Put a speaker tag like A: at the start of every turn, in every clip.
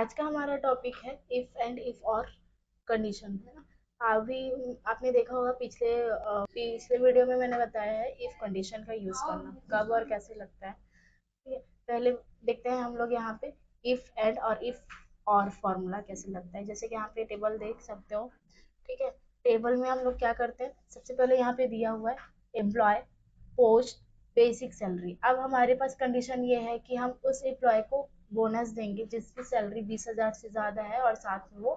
A: आज का हमारा टॉपिक है इफ एंड इफ और कंडीशन, है ना। अभी आपने देखा होगा पिछले वीडियो में मैंने बताया है इफ कंडीशन का यूज करना कब और कैसे लगता है। ठीक है, पहले देखते हैं हम लोग यहाँ पे इफ एंड और इफ और फॉर्मूला कैसे लगता है। जैसे कि यहाँ पे टेबल देख सकते हो। ठीक है, टेबल में हम लोग क्या करते हैं, सबसे पहले यहाँ पे दिया हुआ है एम्प्लॉय, पोस्ट, बेसिक सैलरी। अब हमारे पास कंडीशन ये है कि हम उस एम्प्लॉय को बोनस देंगे जिसकी सैलरी 20,000 से ज्यादा है और साथ में वो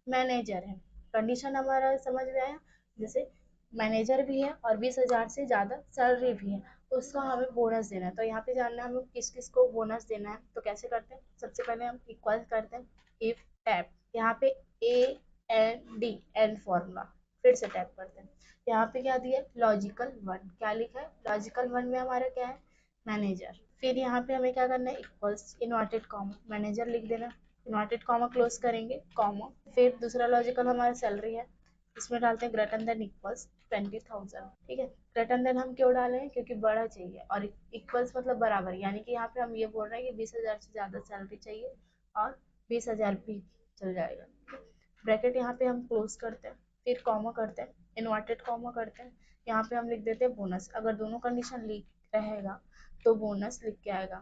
A: मैनेजर है। कंडीशन हमारा समझ में आया। जैसे मैनेजर भी है और 20,000 से ज्यादा सैलरी भी है, उसको हमें बोनस देना है। तो यहाँ पे जानना है हमें किस किस को बोनस देना है। तो कैसे करते हैं, सबसे पहले हम इक्वल करते हैं इफ टैप, यहाँ पे A N D and formula, फिर से टैप करते हैं। यहाँ पे क्या दिया, लॉजिकल वन, क्या लिखा है लॉजिकल वन में हमारा क्या है, मैनेजर। फिर यहाँ पे हमें क्या करना है, इक्वल्स इन्वर्टेड कॉमा, मैनेजर लिख देना, इन्वर्टेड कॉमा क्लोज करेंगे कॉमा। फिर दूसरा लॉजिकल हमारा सैलरी है, इसमें डालते हैं ग्रेटर देन इक्वल्स 20,000। ठीक है, ग्रेटर देन हम क्यों डाले हैं, क्योंकि बड़ा चाहिए, और इक्वल्स मतलब बराबर, यानी कि यहाँ पे हम ये बोल रहे हैं कि 20,000 से ज्यादा सैलरी चाहिए और 20,000 भी चल जाएगा। ब्रैकेट यहाँ पे हम क्लोज करते हैं, फिर कॉमा करते हैं, इन्वर्टेड कॉमा करते हैं। यहाँ पे हम लिख देते हैं बोनस, अगर दोनों कंडीशन लिख रहेगा तो बोनस लिख के आएगा।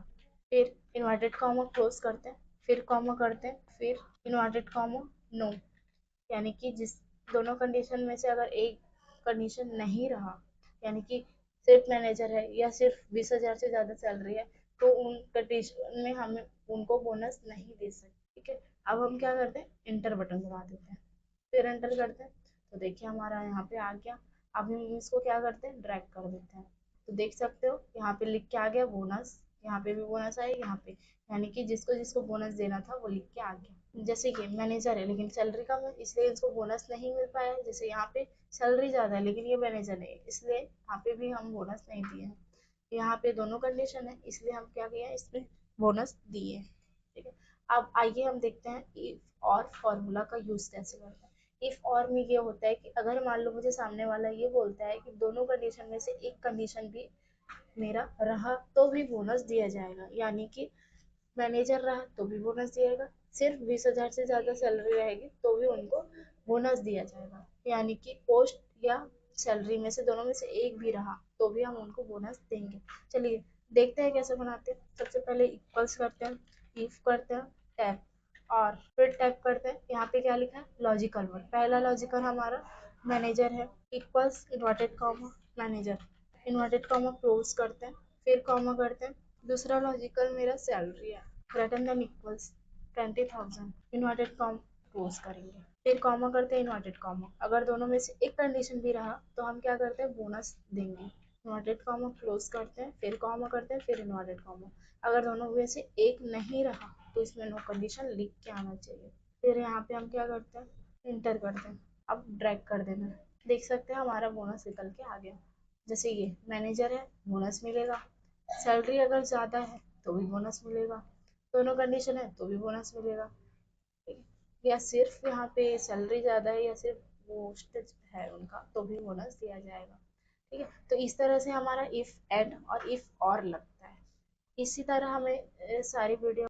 A: फिर इन्वर्टेड कॉमा क्लोज करते हैं, फिर कॉमा करते हैं, फिर इन्वर्टेड कॉमा नो, यानी कि जिस दोनों कंडीशन में से अगर एक कंडीशन नहीं रहा, यानी कि सिर्फ मैनेजर है या सिर्फ 20,000 से ज्यादा सैलरी है, तो उन कंडीशन में हमें उनको बोनस नहीं दे सकते। ठीक है, अब हम क्या करते हैं, इंटर बटन दबा देते हैं, फिर एंटर करते हैं। तो देखिए हमारा यहाँ पे आ गया। अब हम इसको क्या करते हैं, ड्रैग कर देते हैं। तो देख सकते हो यहाँ पे लिख के आ गया बोनस, यहाँ पे भी बोनस आया यहाँ पे, यानी कि जिसको जिसको बोनस देना था वो लिख के आ गया। जैसे कि मैनेजर है लेकिन सैलरी कम है, इसलिए इसको बोनस नहीं मिल पाया। जैसे यहाँ पे सैलरी ज्यादा है लेकिन ये मैनेजर है, इसलिए यहाँ पे भी हम बोनस नहीं दिए हैं। यहाँ पे दोनों कंडीशन है, इसलिए हम क्या किया, इसमें बोनस दिए। ठीक है, अब आइए हम देखते हैं इफ और फॉर्मूला का यूज कैसे करते हैं। इफ और में ये होता है कि अगर मान लो मुझे सामने वाला ये बोलता है कि दोनों कंडीशन में से एक कंडीशन भी मेरा रहा तो भी बोनस दिया जाएगा, यानी कि मैनेजर रहा तो भी बोनस दिएगा, सिर्फ 20,000 से ज्यादा सैलरी रहेगी तो भी उनको बोनस दिया जाएगा, यानी कि पोस्ट या सैलरी में से दोनों में से एक भी रहा तो भी हम उनको बोनस देंगे। चलिए देखते हैं कैसे बनाते हैं। सबसे पहले इक्वल्स करते हैं, इफ करते हैं, टैप, और फिर टैप करते हैं। यहाँ पे क्या लिखा है, लॉजिकल वर्ड, पहला लॉजिकल हमारा मैनेजर है, equals inverted comma manager, inverted comma close करते हैं, फिर कॉमा करते हैं। दूसरा लॉजिकल मेरा सैलरी है, greater than equals 20,000, inverted comma close करेंगे, फिर कॉमा करते हैं, इन्वर्टेड कॉमा। अगर दोनों में से एक कंडीशन भी रहा तो हम क्या करते हैं, बोनस देंगे, इन्वर्टेड कॉमा क्लोज करते हैं, फिर कॉमा करते हैं, फिर इन्वर्टेड कॉमा। अगर दोनों में से एक नहीं रहा तो इसमें नो कंडीशन लिख के आना चाहिए। फिर यहाँ पे हम क्या करते हैं, इंटर करते हैं, अब ड्रैग कर देना है। देख सकते हैं हमारा बोनस निकल के आ गया। जैसे ये मैनेजर है, बोनस मिलेगा, सैलरी अगर ज़्यादा है तो भी बोनस मिलेगा, दोनों कंडीशन है तो भी बोनस मिलेगा। ठीक है, या सिर्फ यहाँ पे सैलरी ज़्यादा है या सिर्फ पोस्ट है उनका तो भी बोनस दिया जाएगा। ठीक है, तो इस तरह से हमारा इफ एंड और इफ और लगता है। इसी तरह हमें सारी वीडियो